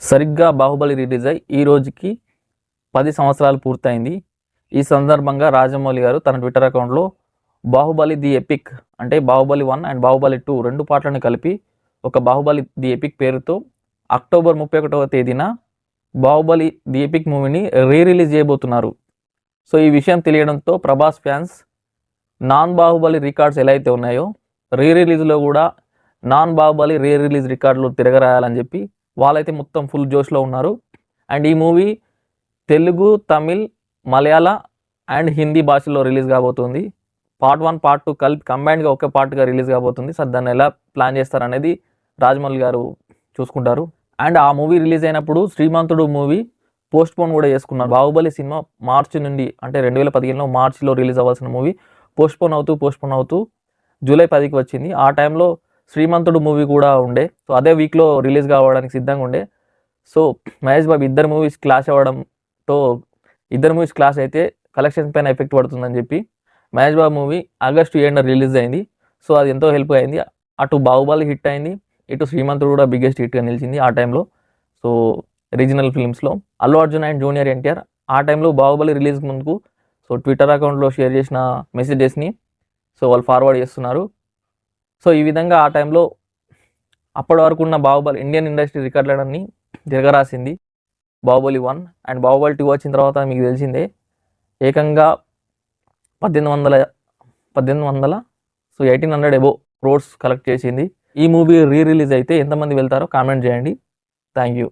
సరిగ్గా బాహుబలి రిలీజ్ అయ్యి ఈ రోజుకి 10 సంవత్సరాలు పూర్తయింది. ఈ సందర్భంగా రాజమౌళి గారు తన ట్విట్టర్ అకౌంట్లో బాహుబలి ది ఎపిక్ అంటే బాహుబలి 1 అండ్ బాహుబలి 2 రెండు పాటలను కలిపి ఒక బాహుబలి ది ఎపిక్ పేరుతో అక్టోబర్ 31వ తేదీన బాహుబలి ది ఎపిక్ మూవీని రిలీజ్ చేయబోతున్నారు. సో ఈ విషయం తెలియడంతో Prabhas fans non Baahubali records ఎలా అయితే ఉన్నాయో రిలీజ్లో కూడా నాన్ బాహుబలి రిలీజ్ రికార్డులు తిరగరాయాలని చెప్పి వాళ్ళైతే మొత్తం ఫుల్ జోష్లో ఉన్నారు. అండ్ ఈ మూవీ తెలుగు, తమిళ్, మలయాళ అండ్ హిందీ భాషలో రిలీజ్ కాబోతుంది. పార్ట్ 1, పార్ట్ 2 కలిపి కంబైన్డ్గా ఒకే పార్ట్గా రిలీజ్ కాబోతుంది. సార్ దాన్ని ఎలా ప్లాన్ చేస్తారనేది రాజమౌళి గారు చూసుకుంటారు. అండ్ ఆ మూవీ రిలీజ్ అయినప్పుడు శ్రీమంతుడు మూవీ పోస్ట్పోన్ కూడా చేసుకున్నారు. బాహుబలి సినిమా మార్చి నుండి అంటే 2015లో మార్చిలో రిలీజ్ అవ్వాల్సిన మూవీ పోస్ట్పోన్ అవుతూ జూలై 10కి వచ్చింది. ఆ టైంలో శ్రీమంతుడు మూవీ కూడా ఉండే. సో అదే వీక్లో రిలీజ్ కావడానికి సిద్ధంగా ఉండే. సో మహేష్ బాబు ఇద్దరు మూవీస్ క్లాష్ అవ్వడంతో ఇద్దరు మూవీస్ క్లాష్ అయితే కలెక్షన్స్ పైన ఎఫెక్ట్ పడుతుందని చెప్పి Mahesh Babu movie August 7న release అయింది. సో అది ఎంతో హెల్ప్ అయింది. అటు బాహుబలి హిట్ అయింది, ఇటు శ్రీమంతుడు కూడా బిగ్గెస్ట్ హిట్గా నిలిచింది ఆ టైంలో. సో రీజనల్ ఫిల్మ్స్లో అల్లు అర్జున్ అండ్ జూనియర్ ఎన్టీఆర్ ఆ టైంలో బాహుబలి రిలీజ్ ముందుకు సో ట్విట్టర్ అకౌంట్లో షేర్ చేసిన మెసేజెస్ని సో వాళ్ళు ఫార్వర్డ్ చేస్తున్నారు. సో ఈ విధంగా ఆ టైంలో అప్పటి వరకు ఉన్న బాహుబలి ఇండియన్ ఇండస్ట్రీ రికార్డులన్నీ తిరగరాసింది బాహుబలి 1. అండ్ బాహుబలి 2 వచ్చిన తర్వాత మీకు తెలిసిందే ఏకంగా 1800 సో 1800 అబోవ్ క్రోర్స్ కలెక్ట్ చేసింది. ఈ మూవీ రిలీజ్ అయితే ఎంతమంది వెళ్తారో కామెంట్ చేయండి. Thank you.